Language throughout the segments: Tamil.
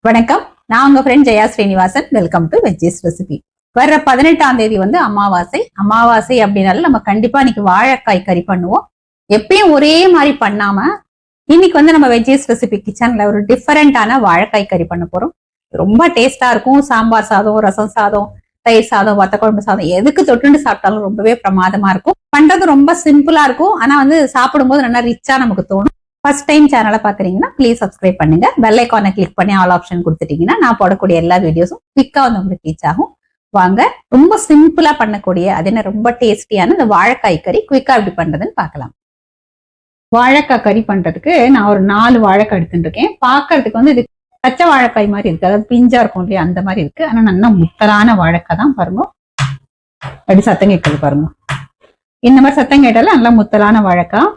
வணக்கம், நான் உங்க friend Jaya Srinivasan. Welcome to veggies recipe. வர்ற 18ஆம் தேதி வந்து அமாவாசை அப்படின்னால நம்ம கண்டிப்பா இன்னைக்கு வாழைக்காய் கறி பண்ணுவோம். எப்பயும் ஒரே மாதிரி பண்ணாம இன்னைக்கு வந்து நம்ம வெஜ்ஜீஸ் ரெசிபி கிச்சன்ல ஒரு டிஃபரெண்டான வாழைக்காய் கறி பண்ண போறோம். ரொம்ப டேஸ்டா இருக்கும். சாம்பார் சாதம், ரசம் சாதம், தயிர் சாதம், வத்த குழம்பு சாதம் எதுக்கு தொட்டுண்டு சாப்பிட்டாலும் ரொம்பவே பிரமாதமா இருக்கும். பண்றது ரொம்ப சிம்பிளா இருக்கும். ஆனா வந்து சாப்பிடும்போது நல்லா ரிச்சா நமக்கு தோணும். ஃபர்ஸ்ட் டைம் சேனலை பாக்குறீங்கன்னா ப்ளீஸ் சப்ஸ்கிரைப் பண்ணுங்க. பெல் ஐக்கானை கிளிக் பண்ணி ஆல் ஆப்ஷன் கொடுத்துட்டீங்கன்னா நான் போடக்கூடிய எல்லா வீடியோஸும் குவிக்கா வந்து உங்களுக்கு ரீச் ஆகும். வாங்க, ரொம்ப சிம்பிளா பண்ணக்கூடிய அது என்ன ரொம்ப டேஸ்டியான இந்த வாழைக்காய் கறி குவிக்கா எப்படி பண்றதுன்னு பார்க்கலாம். வாழைக்காய் கறி பண்றதுக்கு நான் ஒரு 4 வாழைக்காய் எடுத்துட்டு இருக்கேன். பாக்குறதுக்கு வந்து இது பச்சை வாழைக்காய் மாதிரி இருக்கு, அதாவது பிஞ்சா இருக்கும் இல்லையா, அந்த மாதிரி இருக்கு. ஆனா நல்லா முத்தலான வாழைக்காய் தான். பாருங்க, அப்படி சத்தம் கேட்குது பாருங்க. இந்த மாதிரி சத்தம் கேட்டாலும் நல்லா முத்தலான வாழைக்காய்.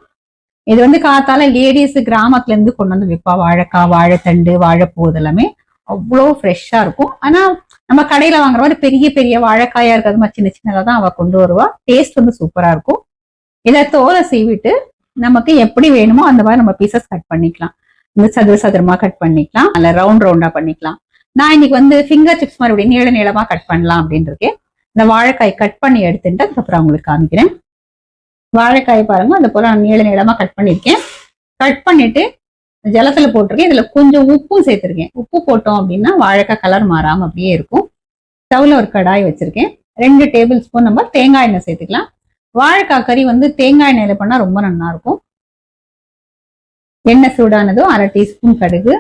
இது வந்து காத்தால லேடிஸ் கிராமத்துல இருந்து கொண்டு வந்து விற்பா. வாழைக்காய், வாழைத்தண்டு, வாழைப்பூ இதெல்லாமே அவ்வளோ ஃப்ரெஷ்ஷா இருக்கும். ஆனா நம்ம கடையில வாங்குற மாதிரி பெரிய பெரிய வாழைக்காயா இருக்கிறது மாதிரி சின்ன சின்னதா தான் அவ கொண்டு வருவா. டேஸ்ட் வந்து சூப்பரா இருக்கும். இதை தோலை சீவிட்டு நமக்கு எப்படி வேணுமோ அந்த மாதிரி நம்ம பீசஸ் கட் பண்ணிக்கலாம். இந்த சதுரமா கட் பண்ணிக்கலாம், அல்ல ரவுண்ட் ரவுண்டா பண்ணிக்கலாம். நான் இன்னைக்கு வந்து ஃபிங்கர் சிப்ஸ் மாதிரி நீள நீளமா கட் பண்ணலாம் அப்படின்னு இருக்கேன். இந்த வாழைக்காய் கட் பண்ணி எடுத்துட்டு அதுக்கப்புறம் உங்களுக்கு காமிக்கிறேன். வாழைக்காய் பாருங்க, அது போல நான் நீள நீளமா கட் பண்ணிருக்கேன். கட் பண்ணிட்டு ஜலத்துல போட்டிருக்கேன். இதுல கொஞ்சம் உப்பும் சேர்த்திருக்கேன். உப்பு போட்டோம் அப்படின்னா வாழைக்காய் கலர் மாறாம அப்படியே இருக்கும். ஸ்டவ்ல ஒரு கடாய் வச்சிருக்கேன். 2 டேபிள் ஸ்பூன் நம்ம தேங்காய் எண்ணெய் சேர்த்துக்கலாம். வாழைக்காய் கறி வந்து தேங்காய் எண்ணெயில பண்ணா ரொம்ப நல்லா இருக்கும். எண்ணெய் சூடானதும் 1/2 டீஸ்பூன் கடுகு,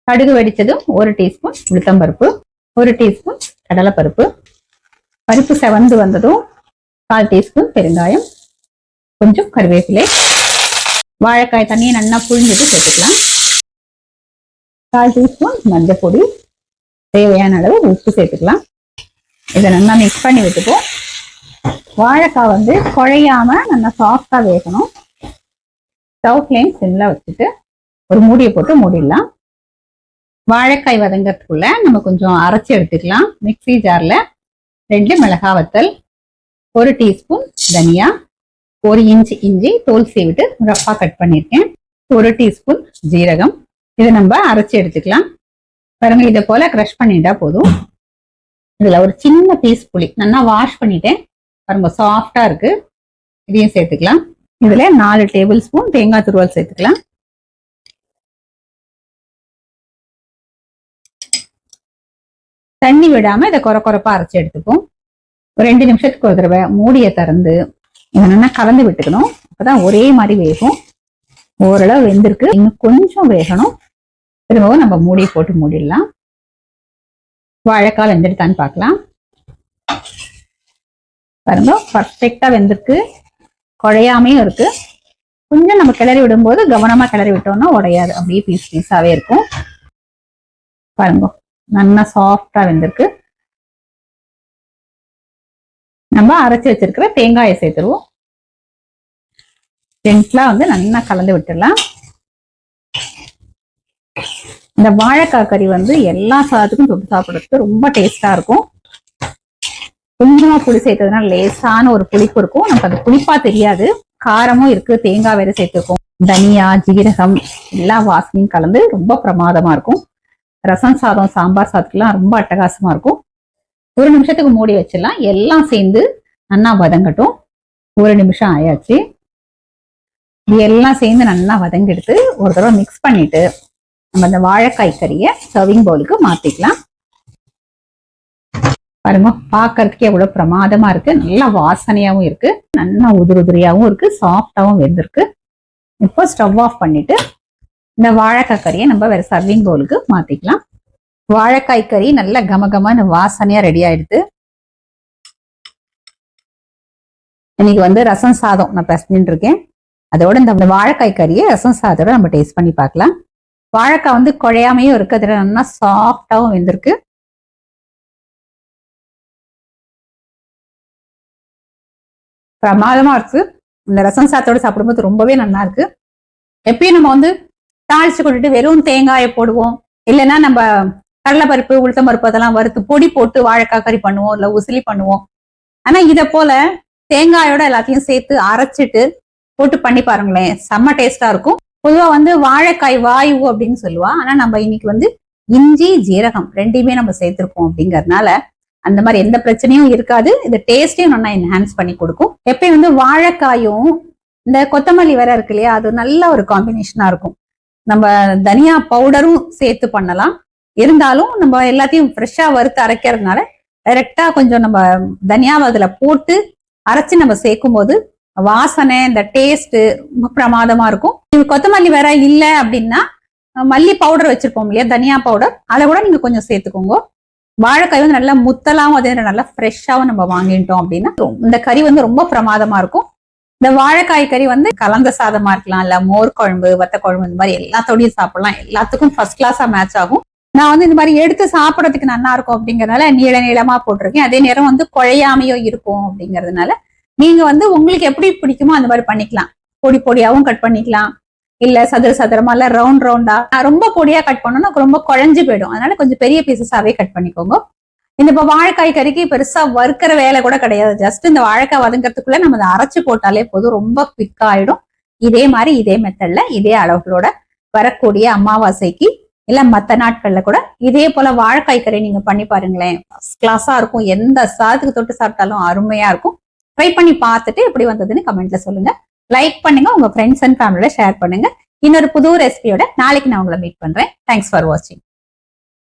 கடுகு வெடிச்சதும் 1 டீஸ்பூன் உளுத்தம்பருப்பு, 1 டீஸ்பூன் கடலைப்பருப்பு, பருப்பு செவந்து வந்ததும் 1/4 டீஸ்பூன் பெருங்காயம், கொஞ்சம் கருவேப்பிலை, வாழைக்காய் தண்ணியை நல்லா புழிஞ்சிட்டு சேர்த்துக்கலாம். 1/4 டீஸ்பூன் மஞ்சள் பொடி, தேவையான அளவு உப்பு சேர்த்துக்கலாம். இதை நல்லா மிக்ஸ் பண்ணி விட்டுப்போம். வாழைக்காய் வந்து குழையாம நல்லா சாஃப்டா வேகணும். ஸ்டவ் ஃப்ளேம் சிம்ல வச்சுட்டு ஒரு மூடியை போட்டு மூடிடலாம். வாழைக்காய் வதங்கிறதுக்குள்ள நம்ம கொஞ்சம் அரைச்சி எடுத்துக்கலாம். மிக்ஸி ஜார்ல 2 மிளகாய் வத்தல், 1 டீஸ்பூன் தனியா, 1 இன்ச் இஞ்சி தோல் சீவிட்டு ரஃப்பா கட் பண்ணிருக்கேன், 1 டீஸ்பூன் ஜீரகம். இதை நம்ம அரைச்சி எடுத்துக்கலாம். பாருங்க, இதை போல கிரஷ் பண்ணிட்டா போதும். இதுல ஒரு சின்ன பீஸ் புளி நல்லா வாஷ் பண்ணிட்டேன். பாருங்க, சாஃப்டா இருக்கு. இதையும் சேர்த்துக்கலாம். இதுல 4 டேபிள் ஸ்பூன் தேங்காய் துருவல் சேர்த்துக்கலாம். தண்ணி விடாம இதை கொரப்பா அரைச்சி எடுத்துப்போம். ஒரு 2 நிமிஷத்துக்கு ஒரு தடவை மூடியை திறந்து இதை நல்லா கலந்து விட்டுக்கணும். அப்பதான் ஒரே மாதிரி வேகும். ஓரளவு வெந்திருக்கு, இன்னும் கொஞ்சம் வேகணும். திரும்பவும் நம்ம மூடியை போட்டு மூடிடலாம். வாழைக்காய் வெந்துடுதான்னு பார்க்கலாம். பாருங்க, பர்ஃபெக்டா வெந்திருக்கு, குழையாமையும் இருக்கு. கொஞ்சம் நம்ம கிளறி விடும்போது கவனமா கிளறி விட்டோம்னா உடையாது, அப்படியே பீஸ் பீஸாவே இருக்கும். பாருங்க, நல்லா சாஃப்டா வெந்திருக்கு. நம்ம அரைச்சி வச்சிருக்கிற தேங்காயை சேர்த்துருவோம். ஜென்ட்லா வந்து நல்லா கலந்து விட்டுடலாம். இந்த வாழைக்காய் கறி வந்து எல்லா சாதத்துக்கும் தொட்டு சாப்பிடுறதுக்கு ரொம்ப டேஸ்டா இருக்கும். கொஞ்சமா புளி சேர்த்ததுனால லேசான ஒரு புளிப்பு இருக்கும். நமக்கு அது புளிப்பா தெரியாது. காரமும் இருக்கு, தேங்காய் வேற சேர்த்துருக்கோம். தனியா, ஜீரகம் எல்லா வாசனையும் கலந்து ரொம்ப பிரமாதமா இருக்கும். ரசம் சாதம், சாம்பார் சாதத்துக்குலாம் ரொம்ப அட்டகாசமா இருக்கும். 1 நிமிஷத்துக்கு மூடி வச்சிடலாம். எல்லாம் சேர்ந்து நல்லா வதங்கட்டும். 1 நிமிஷம் ஆயாச்சு. இது எல்லாம் சேர்ந்து நல்லா வதங்கிடுத்து. ஒரு தடவை மிக்ஸ் பண்ணிட்டு நம்ம இந்த வாழைக்காய் கறியை சர்விங் பவுலுக்கு மாத்திக்கலாம். பாருங்க, பார்க்கறதுக்கே எவ்வளவு பிரமாதமா இருக்கு. நல்லா வாசனையாவும் இருக்கு, நல்லா உதிரியாவும் இருக்கு, சாஃப்டாவும் வெந்திருக்கு. இப்போ ஸ்டவ் ஆஃப் பண்ணிட்டு இந்த வாழைக்காய் கறியை நம்ம வேற சர்விங் பவுலுக்கு மாத்திக்கலாம். வாழைக்காய் கறி நல்ல கமகமான வாசனையா ரெடி ஆயிடுது. இன்னைக்கு வந்து ரசம் சாதம் நான் பேசிட்டு இருக்கேன். அதோட இந்த வாழைக்காய் கறியை ரசம் சாதத்தோட நம்ம டேஸ்ட் பண்ணி பார்க்கலாம். வாழைக்காய் வந்து குழையாமையும் இருக்கு, அதுல நல்லா சாஃப்டாவும் வெந்திருக்கு. பிரமாதமா இருக்கு. இந்த ரசம் சாதத்தோட சாப்பிடும்போது ரொம்பவே நல்லா இருக்கு. எப்பயும் நம்ம வந்து தாளிச்சு கொண்டுட்டு வெறும் தேங்காயை போடுவோம், இல்லைன்னா நம்ம கடலைப்பருப்பு, உளுத்தம்பருப்பு அதெல்லாம் வறுத்து பொடி போட்டு வாழைக்காய் கறி பண்ணுவோம், இல்ல உசிலி பண்ணுவோம். ஆனா இத போல தேங்காயோட எல்லாத்தையும் சேர்த்து அரைச்சிட்டு போட்டு பண்ணி பாருங்களேன், செம்ம டேஸ்டா இருக்கும். பொதுவா வந்து வாழைக்காய் வாயு அப்படின்னு சொல்லுவா. ஆனா நம்ம இன்னைக்கு வந்து இஞ்சி ஜீரகம் ரெண்டையுமே நம்ம சேர்த்திருக்கோம் அப்படிங்கறதுனால அந்த மாதிரி எந்த பிரச்சனையும் இருக்காது. இந்த டேஸ்டையும் நல்லா என்ஹான்ஸ் பண்ணி கொடுக்கும். எப்பயும் வந்து வாழைக்காயும் இந்த கொத்தமல்லி வேற இருக்கு இல்லையா, அது நல்ல ஒரு காம்பினேஷனா இருக்கும். நம்ம தனியா பவுடரும் சேர்த்து பண்ணலாம். இருந்தாலும் நம்ம எல்லாத்தையும் ஃப்ரெஷ்ஷா வறுத்து அரைக்கிறதுனால டைரக்டா கொஞ்சம் நம்ம தனியாவை அதுல போட்டு அரைச்சு நம்ம சேர்க்கும் போது வாசனை இந்த டேஸ்ட் ரொம்ப பிரமாதமா இருக்கும். நீங்க கொத்தமல்லி வேற இல்லை அப்படின்னா மல்லி பவுடர் வச்சிருப்போம் இல்லையா, தனியா பவுடர், அதை கூட நீங்க கொஞ்சம் சேர்த்துக்கோங்க. வாழைக்காய் வந்து நல்லா முத்தலாவும் அதே நல்லா ஃப்ரெஷ்ஷாவும் நம்ம வாங்கிட்டோம் அப்படின்னா இந்த கறி வந்து ரொம்ப பிரமாதமா இருக்கும். இந்த வாழைக்காய் கறி வந்து கலந்த சாதமா இருக்கலாம், இல்ல மோர் குழம்பு, வத்த குழம்பு, இந்த மாதிரி எல்லாத்தோடையும் சாப்பிடலாம். எல்லாத்துக்கும் ஃபர்ஸ்ட் கிளாஸா மேட்ச் ஆகும். நான் வந்து இந்த மாதிரி எடுத்து சாப்பிடறதுக்கு நல்லா இருக்கும் அப்படிங்கறதுனால நீள நீளமா போட்டிருக்கேன். அதே நேரம் வந்து குழையாமையோ இருக்கும் அப்படிங்கறதுனால நீங்க வந்து உங்களுக்கு எப்படி பிடிக்குமோ அந்த மாதிரி பண்ணிக்கலாம். பொடி பொடியாவும் கட் பண்ணிக்கலாம், இல்ல சதுர சதுரமா, இல்ல ரவுண்ட் ரவுண்டா. ரொம்ப பொடியா கட் பண்ணோம்னா ரொம்ப குழஞ்சு போயிடும். அதனால கொஞ்சம் பெரிய பீசஸாவே கட் பண்ணிக்கோங்க. இந்த இப்ப வாழைக்காய் கறிக்கு பெருசா வறுக்கிற வேலை கூட கிடையாது. ஜஸ்ட் இந்த வாழைக்காய் வதங்கிறதுக்குள்ள நம்ம அதை அரைச்சு போட்டாலே போதும், ரொம்ப குவிக்கா ஆயிடும். இதே மாதிரி இதே மெத்தட்ல இதே அளவுகளோட வரக்கூடிய அமாவாசைக்கு இல்ல மத்த நாட்கள்ல கூட இதே போல வாழைக்காய் கறி நீங்க பண்ணி பாருங்களேன். ஃபர்ஸ்ட் கிளாஸா இருக்கும். எந்த சாதத்துக்கு தொட்டு சாப்பிட்டாலும் அருமையா இருக்கும். ட்ரை பண்ணி பார்த்துட்டு எப்படி வந்ததுன்னு கமெண்ட்ல சொல்லுங்க. லைக் பண்ணுங்க, உங்க ஃப்ரெண்ட்ஸ் அண்ட் ஃபேமிலியோட ஷேர் பண்ணுங்க. இன்னொரு புது ரெசிபியோட நாளைக்கு நான் உங்களை மீட் பண்றேன். தேங்க்ஸ் ஃபார் வாட்சிங்.